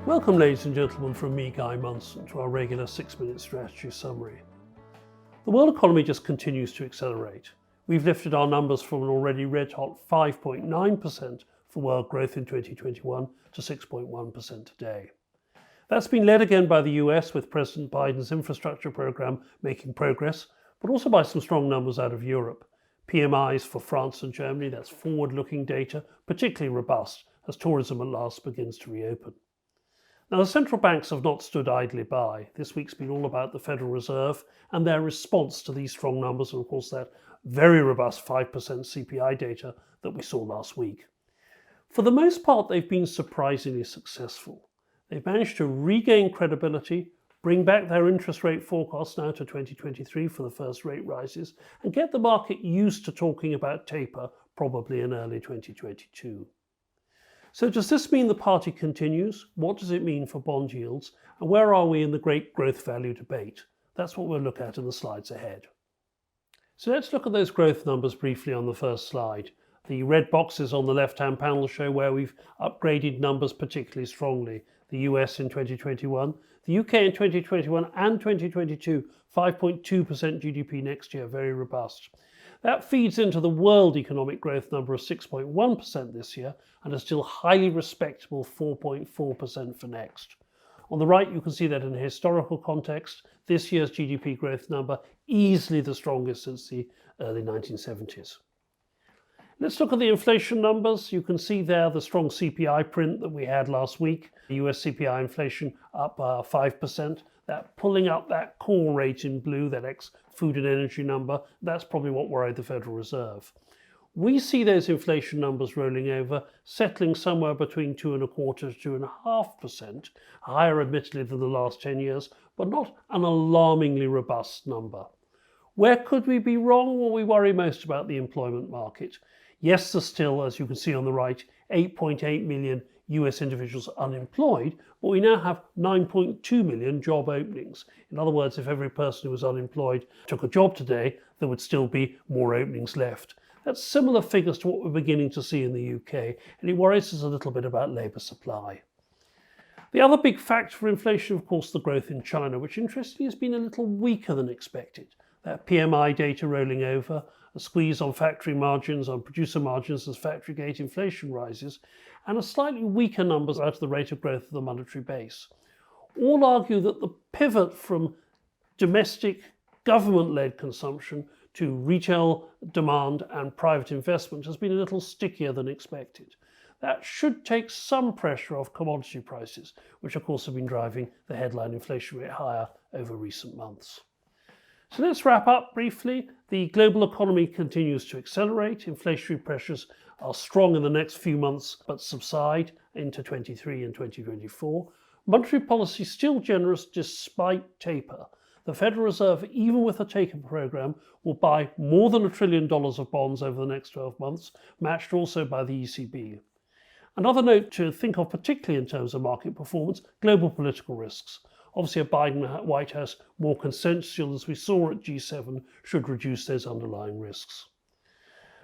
Welcome, ladies and gentlemen, from me, Guy Monson, to our regular 6-minute strategy summary. The world economy just continues to accelerate. We've lifted our numbers from an already red-hot 5.9% for world growth in 2021 to 6.1% today. That's been led again by the US, with President Biden's infrastructure program making progress, but also by some strong numbers out of Europe. PMIs for France and Germany, that's forward-looking data, particularly robust as tourism at last begins to reopen. Now, the central banks have not stood idly by. This week's been all about the Federal Reserve and their response to these strong numbers, and of course that very robust 5% CPI data that we saw last week. For the most part, they've been surprisingly successful. They've managed to regain credibility, bring back their interest rate forecasts now to 2023 for the first rate rises, and get the market used to talking about taper probably in early 2022. So does this mean the party continues? What does it mean for bond yields? And where are we in the great growth value debate? That's what we'll look at in the slides ahead. So let's look at those growth numbers briefly on the first slide. The red boxes on the left-hand panel show where we've upgraded numbers particularly strongly. The US in 2021, the UK in 2021 and 2022, 5.2% GDP next year, very robust. That feeds into the world economic growth number of 6.1% this year and a still highly respectable 4.4% for next. On the right, you can see that in a historical context, this year's GDP growth number easily the strongest since the early 1970s. Let's look at the inflation numbers. You can see there the strong CPI print that we had last week. The US CPI inflation up 5%. That pulling up that core rate in blue, that ex-food and energy number, that's probably what worried the Federal Reserve. We see those inflation numbers rolling over, settling somewhere between 2.25% to 2.5%, higher admittedly than the last 10 years, but not an alarmingly robust number. Where could we be wrong? Well, we worry most about the employment market. Yes, there's still, as you can see on the right, 8.8 million US individuals unemployed, but we now have 9.2 million job openings. In other words, if every person who was unemployed took a job today, there would still be more openings left. That's similar figures to what we're beginning to see in the UK, and it worries us a little bit about labour supply. The other big factor for inflation, of course, the growth in China, which interestingly has been a little weaker than expected. That PMI data rolling over, a squeeze on factory margins, on producer margins as factory gate inflation rises, and a slightly weaker numbers out of the rate of growth of the monetary base. All argue that the pivot from domestic government-led consumption to retail demand and private investment has been a little stickier than expected. That should take some pressure off commodity prices, which of course have been driving the headline inflation rate higher over recent months. So let's wrap up briefly. The global economy continues to accelerate. Inflationary pressures are strong in the next few months, but subside into 23 and 2024. Monetary policy still generous despite taper. The Federal Reserve, even with a taper program, will buy more than $1 trillion of bonds over the next 12 months, matched also by the ECB. Another note to think of, particularly in terms of market performance, global political risks. Obviously, a Biden White House more consensual, as we saw at G7, should reduce those underlying risks.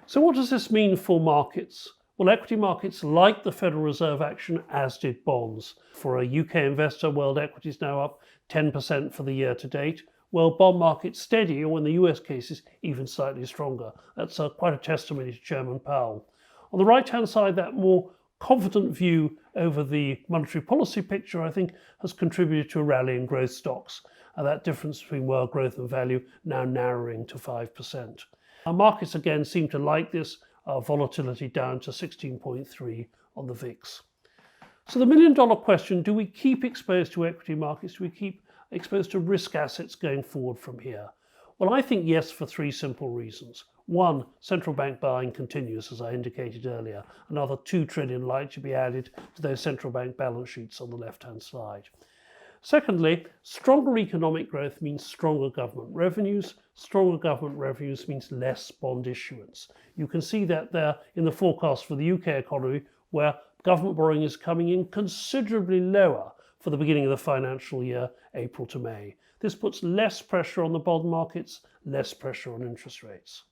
So what does this mean for markets? Well, equity markets like the Federal Reserve action, as did bonds. For a UK investor, world equities now up 10% for the year to date. World bond market steady, or in the US cases, even slightly stronger. That's quite a testimony to Chairman Powell. On the right-hand side, that more confident view over the monetary policy picture, I think, has contributed to a rally in growth stocks, and that difference between world growth and value now narrowing to 5%. Our markets again seem to like this, volatility down to 16.3 on the VIX. So the million-dollar question, do we keep exposed to equity markets? Do we keep exposed to risk assets going forward from here? Well, I think yes, for three simple reasons. One, central bank buying continues, as I indicated earlier. Another 2 trillion likely to be added to those central bank balance sheets on the left-hand side. Secondly, stronger economic growth means stronger government revenues. Stronger government revenues means less bond issuance. You can see that there in the forecast for the UK economy, where government borrowing is coming in considerably lower for the beginning of the financial year, April to May. This puts less pressure on the bond markets, less pressure on interest rates.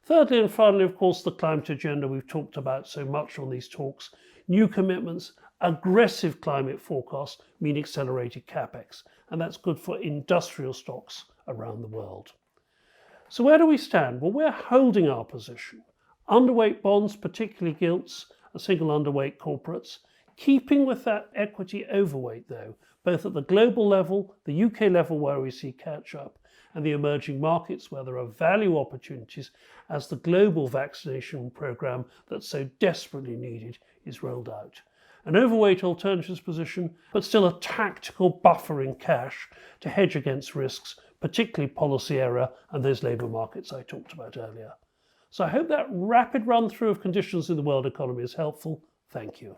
Thirdly and finally, of course, the climate agenda we've talked about so much on these talks new commitments, aggressive climate forecasts mean accelerated capex, and that's good for industrial stocks around the world. So where do we stand? Well, we're holding our position. Underweight bonds, particularly gilts, a single underweight corporates, keeping with that equity overweight though, both at the global level, the UK level where we see catch up, and the emerging markets where there are value opportunities as the global vaccination programme that's so desperately needed is rolled out. An overweight alternatives position, but still a tactical buffer in cash to hedge against risks, particularly policy error and those labour markets I talked about earlier. So I hope that rapid run through of conditions in the world economy is helpful. Thank you.